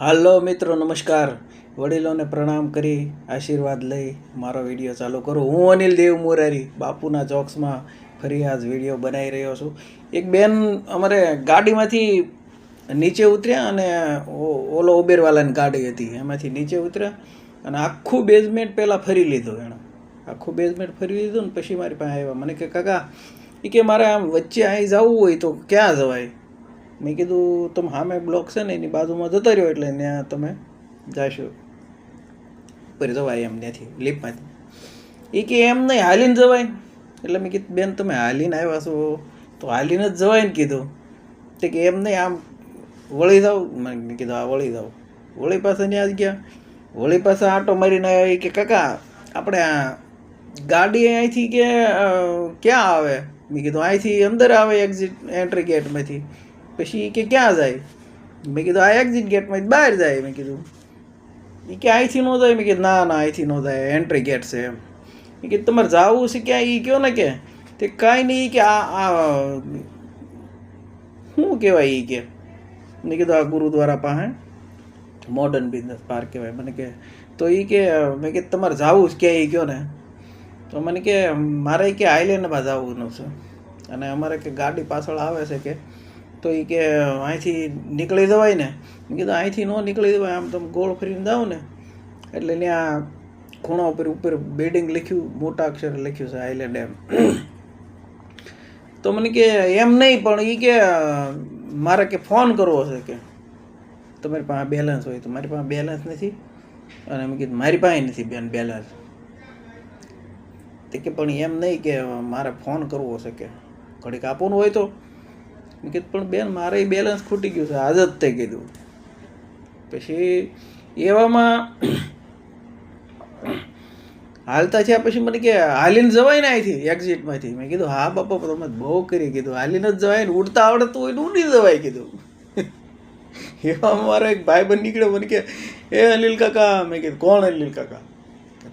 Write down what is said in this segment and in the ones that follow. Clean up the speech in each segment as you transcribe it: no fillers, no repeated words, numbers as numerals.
હાલો મિત્રો, નમસ્કાર. વડીલોને પ્રણામ કરી આશીર્વાદ લઈ મારો વિડીયો ચાલુ કરું. હું અનિલ દેવ મોરારી બાપુના ચોક્સમાં ફરી આજ વિડીયો બનાવી રહ્યો છું. એક બેન અમારે ગાડીમાંથી નીચે ઉતર્યા અને ઓલો ઉબેરવાલાની ગાડી હતી એમાંથી નીચે ઉતર્યા અને આખું બેઝમેન્ટ પહેલાં ફરી લીધું. એણે આખું બેઝમેન્ટ ફરી લીધું ને પછી મારી પાસે આવ્યા. મને કે કાકા એ કે મારે આમ વચ્ચે અહીં જવું હોય તો ક્યાં જવાય? મેં કીધું તમે સામે બ્લોક છે ને એની બાજુમાં જતા રહ્યો એટલે ત્યાં તમે જાશો ઉપર જવાય એમ ત્યાંથી લિફ્ટમાંથી. એ કે એમ નહીં હાલીને જવાય. એટલે મેં કીધું બેન તમે હાલીને આવ્યા છો તો હાલીને જ જવાય ને કીધું. તે કે એમ નહીં આમ વળી જાવ. મેં કીધું હા વળી જાવ. વળી પાસે ત્યાં જ ગયા. વળી પાસે આંટો મારીને આવ્યા. કે કાકા આપણે આ ગાડી અહીંથી કે ક્યાં આવે? મેં કીધું અહીંથી અંદર આવે એક્ઝિટ એન્ટ્રી ગેટમાંથી. પછી કે ક્યાં જાય? મેં કીધું આ એક્ઝિટ ગેટમાં બહાર જાય. મેં કીધું એ કે અહીંથી ન જાય. મેં કીધું ના અહીંથી ન જાય, એન્ટ્રી ગેટ છે એમ. મેં કીધું તમારે જવું છે ક્યાં એ કહો ને. કે તે કાંઈ નહીં કે આ શું કહેવાય એ કે. મેં કીધું આ ગુરુદ્વારા પાસે મોડર્ન બિઝનેસ પાર્ક કહેવાય. મને કે તો એ કે મેં કીધું તમારે જવું છે ક્યાં એ કહો ને. તો મને કે મારે કે આઈલેન્ડમાં જવાનું છે અને અમારે કે ગાડી પાછળ આવે છે કે તો એ કે અહીંથી નીકળી જવાય ને. મેં કીધું અહીંથી ન નીકળી જવાય, આમ તમે ગોળ ફરીને જાઓ ને એટલે ત્યાં ખૂણા ઉપર બિલ્ડિંગ લખ્યું, મોટા અક્ષરે લખ્યું છે આઈલેન્ડ એમ. તો મને કે એમ નહીં પણ એ કે મારે કે ફોન કરવો છે કે તમારી પાસે બેલેન્સ હોય તો. મારી પાસે બેલેન્સ નથી. અને મેં કીધું મારી પાસે નથી બેન બેલેન્સ. તે કે પણ એમ નહીં કે મારે ફોન કરવો છે કે ઘડીક આપવાનું હોય તો. મેં કીધું પણ બેન મારે બેલેન્સ ખૂટી ગયું છે આજ જ તે કીધું. પછી એવામાં હાલતા થયા. પછી મને કે હાલીને જવાય ને અહીંથી એક્ઝિટમાંથી. મેં કીધું હા બાપા તમે બહુ કરી કીધું, હાલીને જ જવાય ને, ઉડતા આવડતું હોય ને ઉડી જવાય કીધું. એવામાં મારો એક ભાઈ બંધ નીકળ્યો. મને કે એ અનિલ કાકા. મેં કીધું કોણ અનિલ કાકા?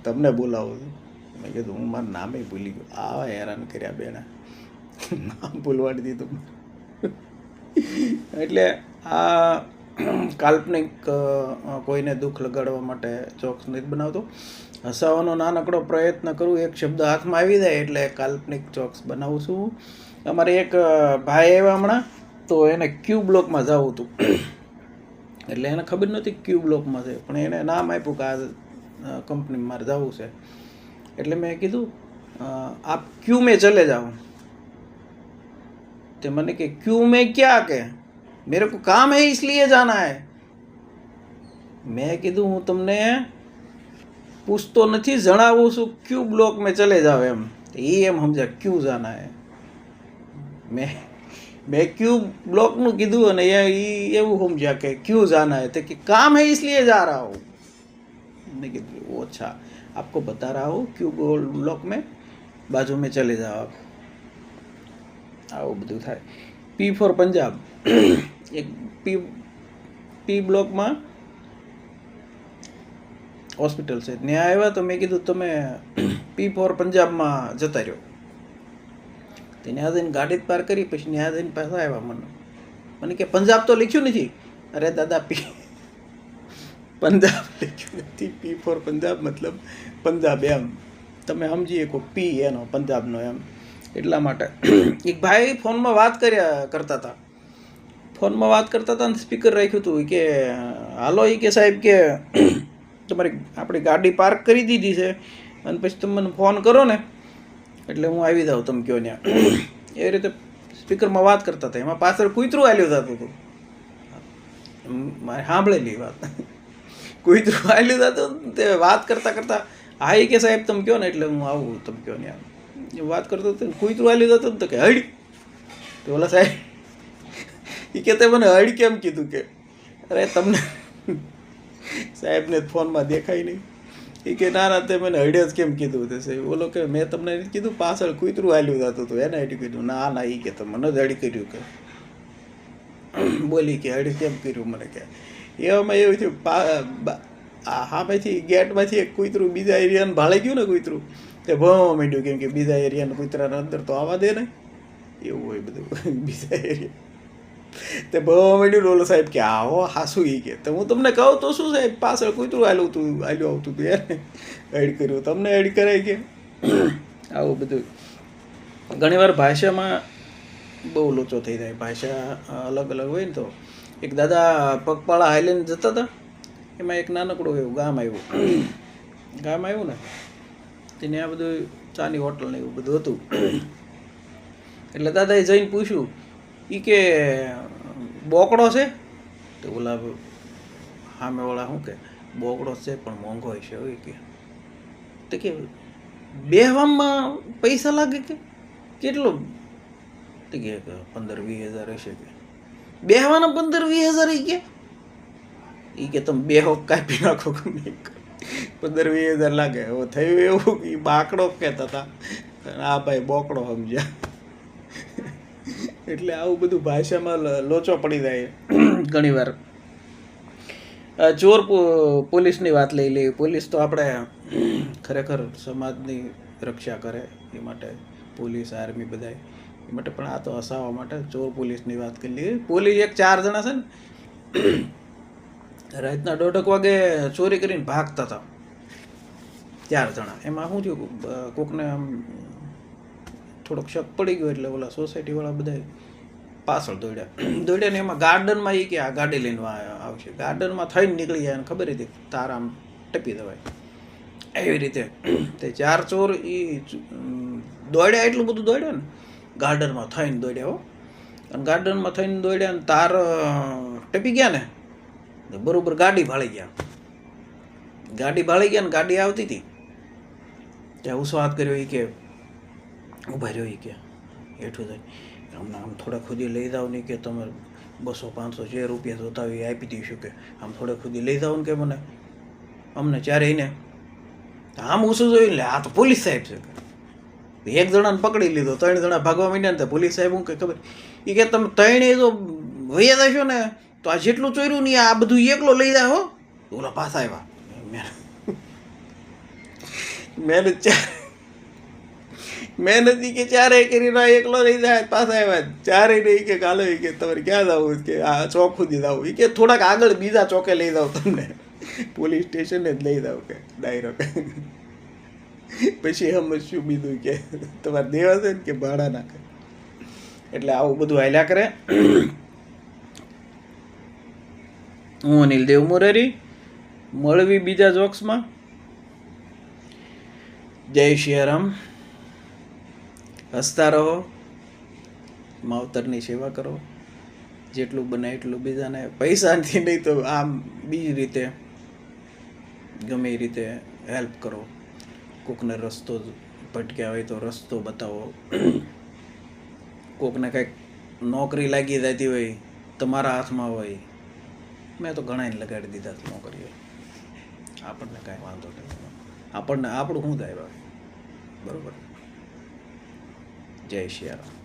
તમને બોલાવો છું. મેં કીધું હું મારું નામે ભૂલી ગયો. આવા હેરાન કર્યા બેને, નામ ભૂલવાડી દીધું. એટલે આ કાલ્પનિક કોઈને દુઃખ લગાડવા માટે જોક્સ નથી બનાવતો. હસાવવાનો નાનકડો પ્રયત્ન કરું, એક શબ્દ હાથમાં આવી જાય એટલે કાલ્પનિક જોક્સ બનાવું છું. અમારે એક ભાઈ આવ્યા હમણાં, તો એને ક્યુ બ્લોકમાં જવું હતું. એટલે એને ખબર નહોતી ક્યુ બ્લોકમાં છે, પણ એને નામ આપ્યું કે આ કંપનીમાં મારે જવું છે. એટલે મેં કીધું આપ ક્યુ में चले जाओ. तो मैंने कि क्यों में क्या के मेरे को काम है इसलिए जाना है. मैं કીધું હું તમને પૂછતો નથી, જણાવું છું ક્યુ બ્લોક में चले जाओ એમ. એ એમ સમજ્યા ક્યુ જાના હે. મેં ક્યુ બ્લોકનું કીધું અને એ એવું સમજ્યા કે ક્યુ જાના હે. તો કે काम है इसलिए जा रहा हूँ. મેં કીધું अच्छा आपको बता रहा हूँ क्यू ब्लॉक में बाजू में चले जाओ आप. આવું બધું થાય. પી ફોર પંજાબ એક પી બ્લોકમાં હોસ્પિટલ છે, ત્યાં આવ્યા. તો મેં કીધું તમે પી ફોર પંજાબમાં જતા રહ્યો. તો ત્યાં જઈને ગાડી પાર કરી. પછી ત્યાં જઈને પાછા આવ્યા. મને કે પંજાબ તો લખ્યું નથી. અરે દાદા પંજાબ લખ્યું નથી. પી ફોર પંજાબ મતલબ પંજાબ એમ તમે સમજી શકો. પી એનો પંજાબનો એમ. એટલા માટે એક ભાઈ ફોનમાં વાત કરતા હતા. ફોનમાં વાત કરતા હતા ને સ્પીકર રાખ્યું હતું. કે હાલો એ કે સાહેબ કે તમારી આપણી ગાડી પાર્ક કરી દીધી છે અને પછી તમે મને ફોન કરો ને એટલે હું આવી જાઉં તમે કહો ત્યાં. એ રીતે સ્પીકરમાં વાત કરતા હતા. એમાં પાછળ કૂતરું હાલ્યું જતું હતું. મારે સાંભળેલી વાત. કૂતરું હાલ્યું જતું તે વાત કરતાં કરતાં હા એ કે સાહેબ તમે કહો ને એટલે હું આવું તમે કહો ત્યાં. વાત કરતો હતો કૂતરું હાલ્યું જતું ને તો કે હળી. તો ઓલા સાહેબ એ કે તે મને હળી કેમ કીધું? કે અરે તમને સાહેબને ફોનમાં દેખાય નહીં. એ કે ના ના તે મને હળે જ કેમ કીધું? તે સાહેબ બોલો કે મેં તમને કીધું પાછળ કૂતરું હાલ્યું જતું હતું એને હળી કીધું. ના ના એ કે તમે મને જ હળી કર્યું. કે બોલી કે હળી કેમ કર્યું મને? કે એવામાં એવું થયું સામેથી ગેટમાંથી એક કૂતરું બીજા એરિયાને ભાળી ગયું ને કૂતરું તે ભણવા માંડ્યું. કેમ કે બીજા એરિયાના કૂતરાના અંદર તો આવવા દે ને, એવું હોય બધું બીજા એરિયા. તે બહુ માંડ્યું ને ઓલો સાહેબ કે આવો હાસું એ કે તો હું તમને કહું તો શું સાહેબ પાછળ કૂતરું આલ્યું આવતું હતું યાર એડ કર્યું તમને એડ કરાય કે આવું બધું ઘણીવાર ભાષામાં બહુ લોચો થઈ જાય ભાષા અલગ અલગ હોય ને તો એક દાદા પગપાળા હાઈલેન્ડ જતા હતા એમાં એક નાનકડું એવું ગામ આવ્યું ને તેને આ બધું ચાની હોટલ ને એવું બધું હતું એટલે દાદાએ જઈને પૂછ્યું એ કે બોકડો છે તો ઓલા સામેવાળા શું કે બોકડો છે પણ મોંઘો છે હોય કે તો કે બેહવામાં પૈસા લાગે કે કેટલો તો કે 15-20 હજાર હશે કે બેહવાના 15-20 હજાર એ કે તમે બેહો કાપી નાખો 15-20 હજાર લાગે હવે થયું એવું એ બાકડો કહેતા હતા આ ભાઈ બોકડો સમજ્યા એટલે આવું બધું ભાષામાં લોચો પડી જાય ઘણીવાર ચોર પોલીસની વાત લઈ લઈએ પોલીસ તો આપણે ખરેખર સમાજની રક્ષા કરે એ માટે પોલીસ આર્મી બધા એ માટે પણ આ તો હસાવવા માટે ચોર પોલીસની વાત કરી લઈએ પોલીસ 4 જણા છે ને રાતના 1:30 વાગે ચોરી કરીને ભાગતા હતા 4 જણા એમાં શું થયું કોકને આમ થોડોક શક પડી ગયો એટલે ઓલા સોસાયટીવાળા બધા પાછળ દોડ્યા ને એમાં ગાર્ડનમાં એ કે આ ગાડી લઈને આવશે ગાર્ડનમાં થઈને નીકળી જાય ખબર હતી તાર આમ ટપી દેવાય એવી રીતે તે 4 ચોર એ દોડ્યા એટલું બધું દોડ્યા ને ગાર્ડનમાં થઈને દોડ્યા હો અને ગાર્ડનમાં થઈને દોડ્યા ને તાર ટપી ગયા ને બરોબર ગાડી ભાળી ગયા ને ગાડી આવતી હતી ત્યાં ઉસો હાથ કર્યો એ કે ઊભા રહ્યો એ કે હેઠું જાય અમને આમ થોડા ખુદી લઈ જાઓ નહીં કે તમે 200-500 જે રૂપિયા જોતા હોય એ આપી દઈશું કે આમ થોડા ખુદી લઈ જાઓ ને કે મને અમને ચારેય ને આમ ઓછું જોયું લે આ તો પોલીસ સાહેબ છે એક જણાને પકડી લીધો 3 જણા ભાગવા માંડ્યા ને તો પોલીસ સાહેબ હું કે ખબર એ કે તમે 3 જો વૈયા જશો ને તો આ જેટલું ચોર્યું નહીં આ બધું એકલો લઈ જાય હો ઓલા પાછા આવ્યા મહેનત કે 4 કરીને એકલો લઈ જાય પાછા આવ્યા 4 નહીં કે કાલે કે તમારે ક્યાં જવું કે આ ચોક સુધી જવું એ કે થોડાક આગળ બીજા ચોકે લઈ જાવ તમને પોલીસ સ્ટેશને જ લઈ જાવ કે ડાયરેક્ટ પછી સમજશું બીજું કે તમારે દેવા છે ને કે ભાડા નાખે એટલે આવું બધું હાલ્યા કરે હું અનિલ દેવ મોરારી મળવી બીજા જોક્સમાં જય સિયારામ હસતા રહો માવતરની સેવા કરો જેટલું બને એટલું બીજાને પૈસાથી નહીં તો આમ બીજી રીતે ગમે એ રીતે હેલ્પ કરો કોકને રસ્તો ભટક્યા હોય તો રસ્તો બતાવો કોકને કંઈક નોકરી લાગી જતી હોય તમારા હાથમાં હોય મેં તો ઘણાને લગાડી દીધા નોકરીઓ આપણને કાંઈ વાંધો નહીં આપણને આપણું શું થાય બરાબર જય સિયારામ